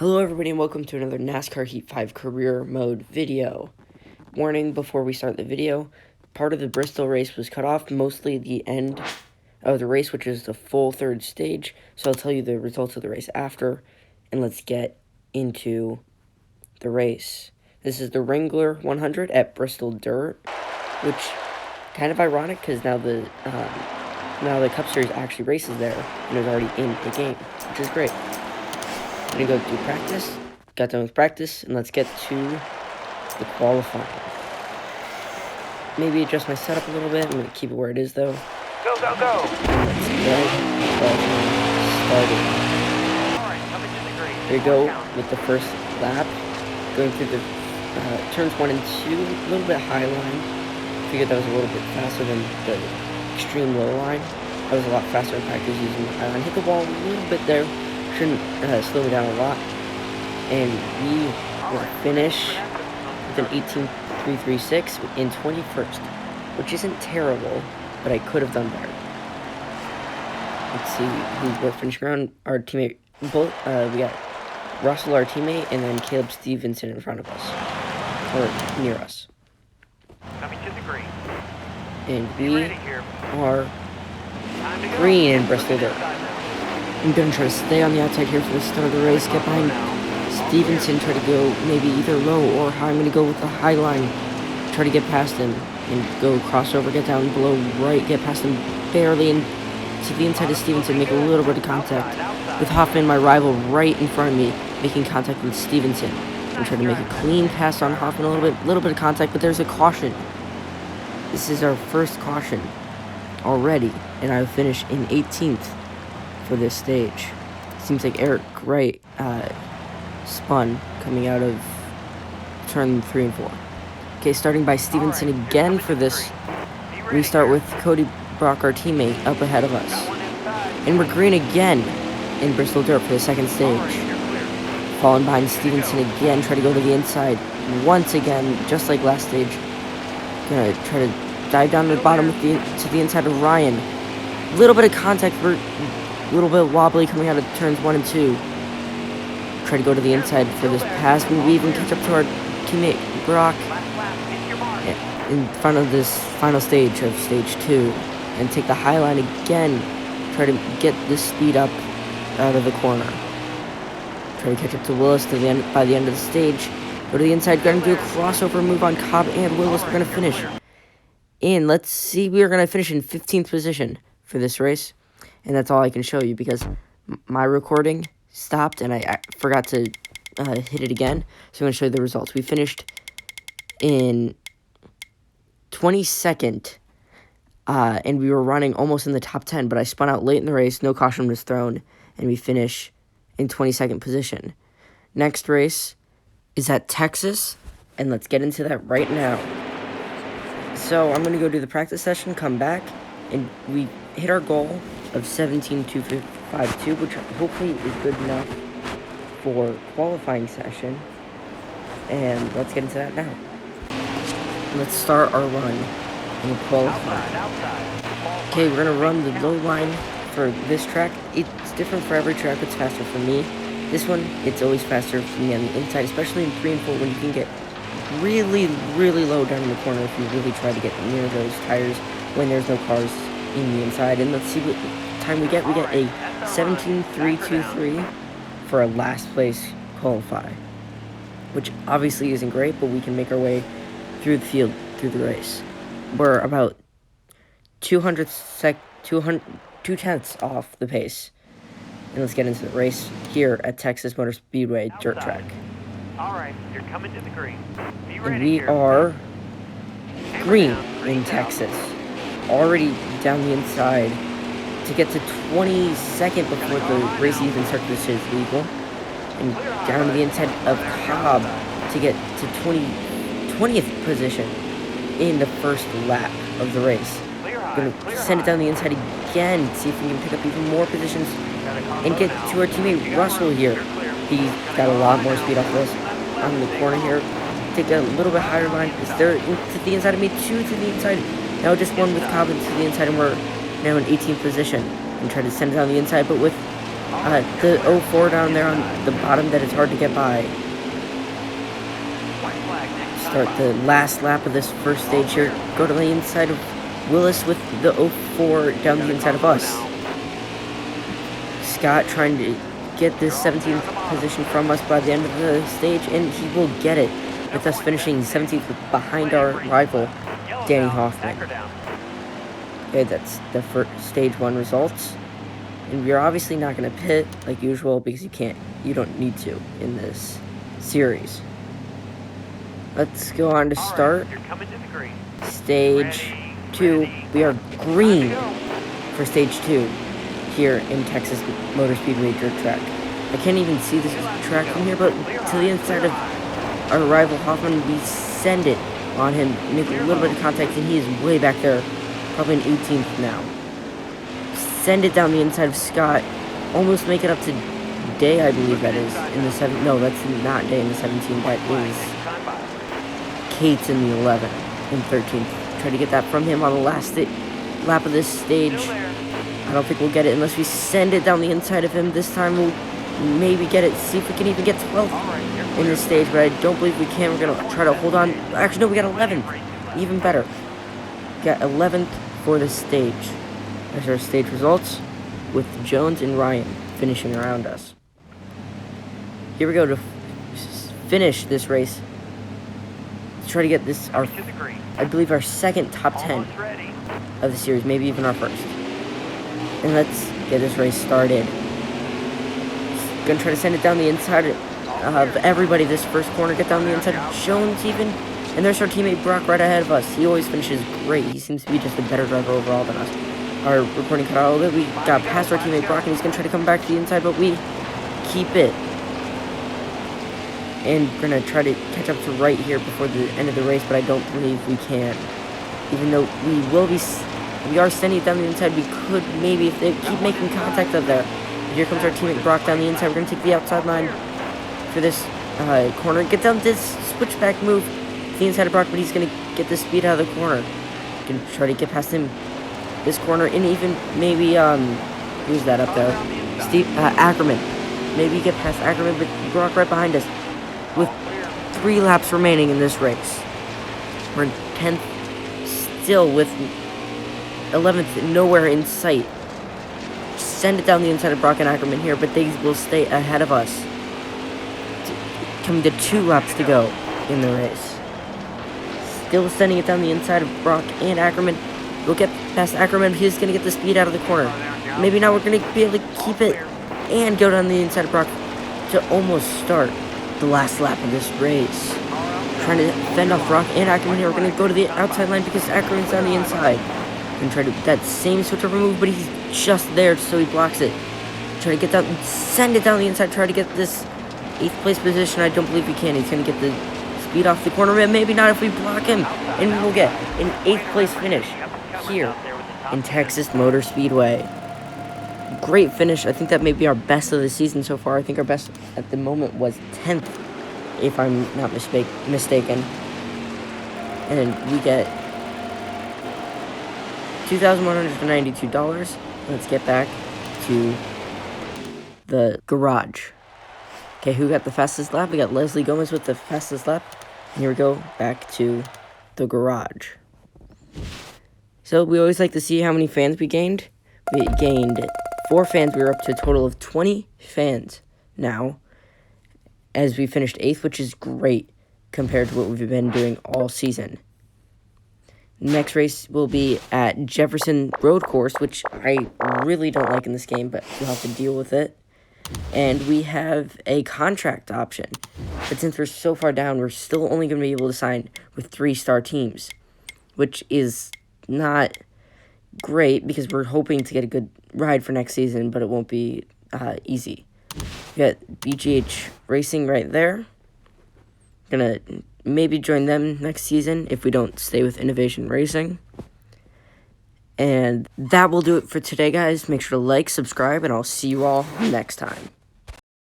Hello everybody and welcome to another NASCAR Heat 5 career mode video. Warning before we start the video, part of the Bristol race was cut off, mostly the end of the race, which is the full third stage. So I'll tell you the results of the race after, and let's get into the race. This is the Wrangler 100 at Bristol Dirt, which kind of ironic because now the Cup Series actually races there and is already in the game, which is great. I'm gonna go do practice. Got done with practice, and let's get to the qualifying. Maybe adjust my setup a little bit. I'm gonna keep it where it is, though. Go, go, go! Let's get qualifying started. Here we go with the first lap. Going through the turns 1 and 2, a little bit high line. Figured that was a little bit faster than the extreme low line. I was a lot faster in practice using the high line. Hit the wall a little bit there. Shouldn't slow me down a lot, and we will finish with an 18.336 in 21st, which isn't terrible, but I could have done better. Let's see who we're finishing around. Our teammate, we got Russell, our teammate, and then Caleb Stevenson in front of us, or near us. Coming to the green. And we are green in Bristol Dirt. I'm going to try to stay on the outside here for the start of the race, get behind Stevenson, try to go maybe either low or high. I'm going to go with the high line, try to get past him, and go crossover, get down below right, get past him barely, and to the inside of Stevenson, make a little bit of contact with Hoffman, my rival, right in front of me, making contact with Stevenson. And try to make a clean pass on Hoffman, a little bit of contact, but there's a caution. This is our first caution already, and I finish in 18th. For this stage. Seems like Eric Wright spun coming out of turn 3 and 4. Okay, starting by Stevenson again for this. We start with Cody Brock, our teammate, up ahead of us. And we're green again in Bristol Dirt for the second stage. Falling behind Stevenson again, try to go to the inside once again, just like last stage. Gonna try to dive down to the bottom with to the inside of Ryan. Little bit of contact for a little bit wobbly coming out of turns 1 and 2. Try to go to the inside for this pass. We even catch up to our teammate Brock in front of this final stage of stage 2 and take the high line again. Try to get the speed up out of the corner. Try to catch up to Willis to the end by the end of the stage. Go to the inside, gonna do a crossover move on Cobb and Willis. We're gonna finish in. Let's see, we are gonna finish in 15th position for this race. And that's all I can show you because my recording stopped and I forgot to hit it again. So I'm going to show you the results. We finished in 22nd, and we were running almost in the top 10, but I spun out late in the race. No caution was thrown, and we finish in 22nd position. Next race is at Texas, and let's get into that right now. So I'm going to go do the practice session, come back, and we hit our goal of 17.252, which hopefully is good enough for qualifying session. And let's get into that now. Let's start our run and qualify. Okay, we're gonna run the low line for this track. It's different for every track. It's faster for me. This one, it's always faster for me on the inside, especially in 3 and 4 when you can get really, really low down in the corner if you really try to get near those tires when there's no cars in the inside. And let's see what time we get. We get a 17.323 for a last place qualify, which obviously isn't great, but we can make our way through the field, through the race. We're about 2 tenths off the pace. And let's get into the race here at Texas Motor Speedway dirt track. All right, you're coming to the green. Be ready. And we are green in Texas. Already down the inside to get to 22nd before the race even starts, which is legal. And down to the inside of Cobb to get to 20th position in the first lap of the race. Gonna send it down the inside again, see if we can pick up even more positions and get to our teammate Russell here. He's got a lot more speed off of us on the corner here. Take a little bit higher line. Is there to the inside of me? 2 to the inside. Now just 1 with Cobb to the inside, and we're now in 18th position. And try to send it down the inside, but with the 04 down there on the bottom that it's hard to get by. White flag next Start the last lap of this first stage here. Go to the inside of Willis with the 04 down the inside of us. Scott trying to get this 17th position from us by the end of the stage, and he will get it, with us finishing 17th behind our rival, Danny Hoffman. Okay, that's the first stage 1 results. And we're obviously not going to pit like usual because you don't need to in this series. Let's go on to start stage 2. We are green for stage 2 here in Texas Motor Speedway dirt track. I can't even see this track from here, but to the inside of our rival Hoffman, we send it on him, make a little bit of contact, and he is way back there, probably an 18th now. Send it down the inside of Scott, almost make it up to Day, I believe that is, in the 7th. No, that's not Day in the 17th, that is Kate's in the 11th and 13th. Try to get that from him on the last lap of this stage. I don't think we'll get it unless we send it down the inside of him. This time we'll maybe get it, see if we can even get 12th in this stage, but I don't believe we can. We're going to try to hold on. Actually, no, we got 11th. Even better. Got 11th for this stage. There's our stage results, with Jones and Ryan finishing around us. Here we go to finish this race. Let's try to get this, I believe our second top 10 of the series, maybe even our first. And let's get this race started. Gonna try to send it down the inside of everybody this first corner. Get down the inside of Jones even. And there's our teammate Brock right ahead of us. He always finishes great. He seems to be just a better driver overall than us. Our recording cut out a little bit. We got past our teammate Brock, and he's gonna try to come back to the inside, but we keep it. And we're gonna try to catch up to right here before the end of the race, but I don't believe we can. Even though we are sending it down the inside, we could maybe, if they keep making contact up there. But here comes our teammate Brock down the inside. We're gonna take the outside line for this corner. Get down this switchback move to the inside of Brock, but he's gonna get the speed out of the corner. Gonna try to get past him this corner, and even maybe who's that up there? Ackerman. Maybe get past Ackerman, but Brock right behind us with 3 laps remaining in this race. We're in 10th still with 11th nowhere in sight. Send it down the inside of Brock and Ackerman here, but they will stay ahead of us. Coming to 2 laps to go in the race. Still sending it down the inside of Brock and Ackerman. We'll get past Ackerman. He's going to get the speed out of the corner. Maybe now we're going to be able to keep it and go down the inside of Brock to almost start the last lap of this race. Trying to fend off Brock and Ackerman here. We're going to go to the outside line because Ackerman's on the inside. And try to that same switch over move, but he's just there, so he blocks it. Try to get down, send it down the inside. Try to get this 8th place position. I don't believe we can. He's going to get the speed off the corner. Maybe not if we block him. And we will get an 8th place finish here in Texas Motor Speedway. Great finish. I think that may be our best of the season so far. I think our best at the moment was 10th, if I'm not mistaken. And we get $2,192. Let's get back to the garage. Okay, who got the fastest lap? We got Leslie Gomez with the fastest lap. And here we go, back to the garage. So we always like to see how many fans we gained. We gained 4 fans. We were up to a total of 20 fans now, as we finished 8th, which is great compared to what we've been doing all season. Next race will be at Jefferson Road Course, which I really don't like in this game, but we'll have to deal with it. And we have a contract option. But since we're so far down, we're still only going to be able to sign with 3-star teams, which is not great because we're hoping to get a good ride for next season, but it won't be easy. We got BGH Racing right there. Gonna maybe join them next season if we don't stay with Innovation Racing. And that will do it for today, guys. Make sure to like, subscribe, and I'll see you all next time.